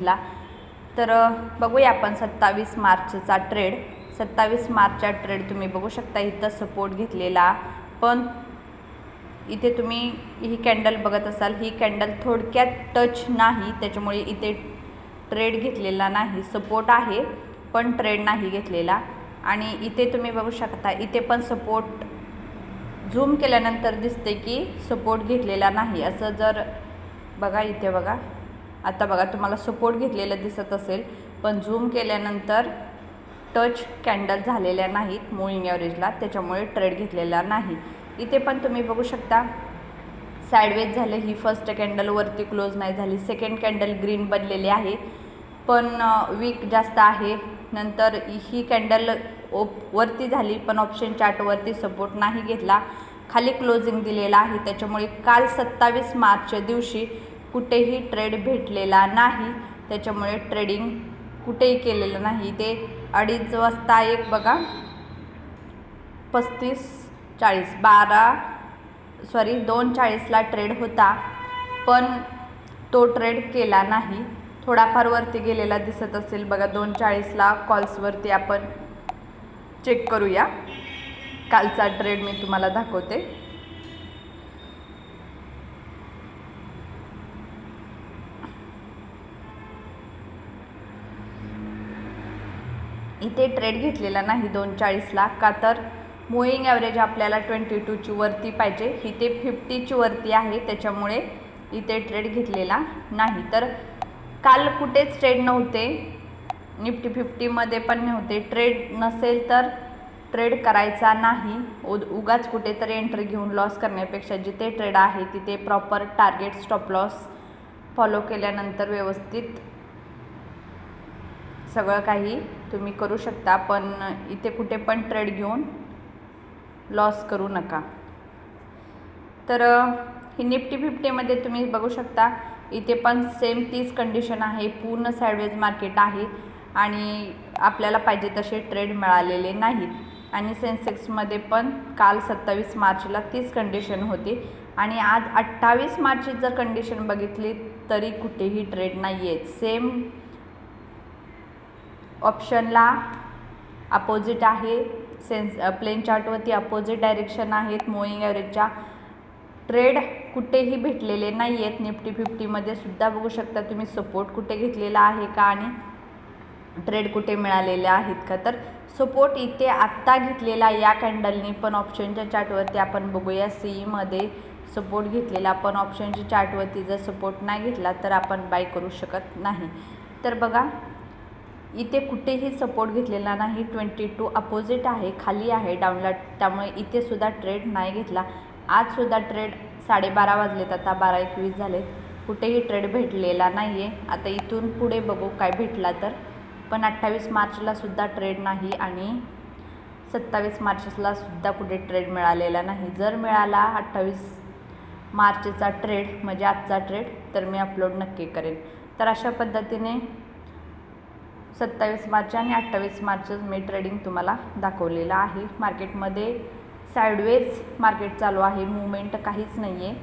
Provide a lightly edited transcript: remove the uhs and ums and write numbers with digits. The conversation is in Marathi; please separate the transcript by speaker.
Speaker 1: ला तर बघूया आपण 27 मार्चचा ट्रेड. 27 मार्चचा ट्रेड तुम्ही बघू शकता. इथं सपोर्ट घेतलेला, पण इथे तुम्ही ही कॅन्डल बघत असाल, ही कॅन्डल थोडक्यात टच नाही, त्याच्यामुळे इथे ट्रेड घेतलेला नाही. सपोर्ट आहे पण ट्रेड नाही घेतलेला. आणि इथे तुम्ही बघू शकता, इथे पण सपोर्ट झूम केल्यानंतर दिसते की सपोर्ट घेतलेला नाही. असं जर बघा, इथे बघा, आता बघा तुम्हाला सपोर्ट घेतलेलं दिसत असेल, पण झूम केल्यानंतर टच कॅन्डल झालेल्या नाहीत मूविंग ॲव्हरेजला, त्याच्यामुळे ट्रेड घेतलेला नाही. इथे पण तुम्ही बघू शकता साईडवेज झाले. ही फर्स्ट कॅन्डल वरती क्लोज नाही झाली. सेकंड कॅन्डल ग्रीन बनलेली आहे पण वीक जास्त आहे. नंतर ही कॅन्डल वरती झाली पण ऑप्शन चार्टवरती सपोर्ट नाही घेतला, खाली क्लोजिंग दिलेला आहे. त्याच्यामुळे काल 27 मार्चच्या दिवशी कुठेही ट्रेड भेटलेला नाही, त्याच्यामुळे ट्रेडिंग कुठेही केलेलं नाही. ते 2:30 वाजता एक बघा 2:40ला ट्रेड होता, पण तो ट्रेड केला नाही. थोडाफार वरती गेलेला दिसत असेल बघा 2:40ला. कॉल्सवरती आपण चेक करूया. कालचा ट्रेड मी तुम्हाला दाखवते. इथे ट्रेड घेतलेला नाही 2:40ला, का तर मूविंग ॲव्हरेज आपल्याला 22ची वरती पाहिजे. इथे 50ची वरती आहे, त्याच्यामुळे इथे ट्रेड घेतलेला नाही. तर काल कुठेच ट्रेड नव्हते, निफ्टी 50मध्ये पण नव्हते. ट्रेड नसेल तर ट्रेड करायचा नाही. उगाच कुठेतरी एंट्री घेऊन लॉस करण्यापेक्षा जिथे ट्रेड आहे तिथे proper target stop loss follow केल्यानंतर व्यवस्थित सगळं काही तुम्ही करू शकता. पण इथे कुठे पण ट्रेड घेऊन लॉस करू नका. तर ही निफ्टी 50मध्ये तुम्ही बघू शकता, इथे पण सेम तीच कंडिशन आहे. पूर्ण साईडवेज मार्केट आहे आणि आपल्याला पाहिजे तसे ट्रेड मिळालेले नाहीत. आणि सेन्सेक्समध्ये पण काल 27 मार्चला तीच कंडिशन होती आणि आज 28 मार्चची जर कंडिशन बघितली तरी कुठेही ट्रेड नाही आहे. सेम ऑप्शनला अपोजिट आहे. प्लेन चार्टवरती अपोजिट डायरेक्शन आहेत. मूविंग ॲव्हरेजच्या ट्रेड कुठेही भेटलेले नाही आहेत. निफ्टी 50मध्ये सुद्धा बघू शकता तुम्ही सपोर्ट कुठे घेतलेला आहे का आणि ट्रेड कुठे मिळालेले आहेत का. तर सपोर्ट इथे आत्ता घेतलेला या कॅन्डलनी, पण ऑप्शनच्या चार्टवरती आपण बघूया. सीईमध्ये सपोर्ट घेतलेला, पण ऑप्शनच्या चार्टवरती जर सपोर्ट नाही घेतला तर आपण बाय करू शकत नाही. तर बघा इथे कुठेही सपोर्ट घेतलेला नाही. 22 अपोजिट आहे, खाली आहे डाऊनला, त्यामुळे इथे सुद्धा ट्रेड नाही घेतला. आजसुद्धा ट्रेड 12:30 वाजलेत, आता 12:21 झालेत, कुठेही ट्रेड भेटलेला नाही आहे. आता इथून पुढे बघू काय भेटला तर. पण 28 मार्चला सुद्धा ट्रेड नाही आणि 27 मार्चला सुद्धा कुठे ट्रेड मिळालेला नाही. जर मिळाला 28 मार्चचा ट्रेड म्हणजे आजचा ट्रेड तर मी अपलोड नक्की करेन. तर अशा पद्धतीने 27 मार्च आणि 28 मार्च मी ट्रेडिंग तुम्हाला दाखवलेलं आहे. मार्केटमध्ये साईडवेज मार्केट चालू आहे, मूवमेंट काहीच नाही आहे.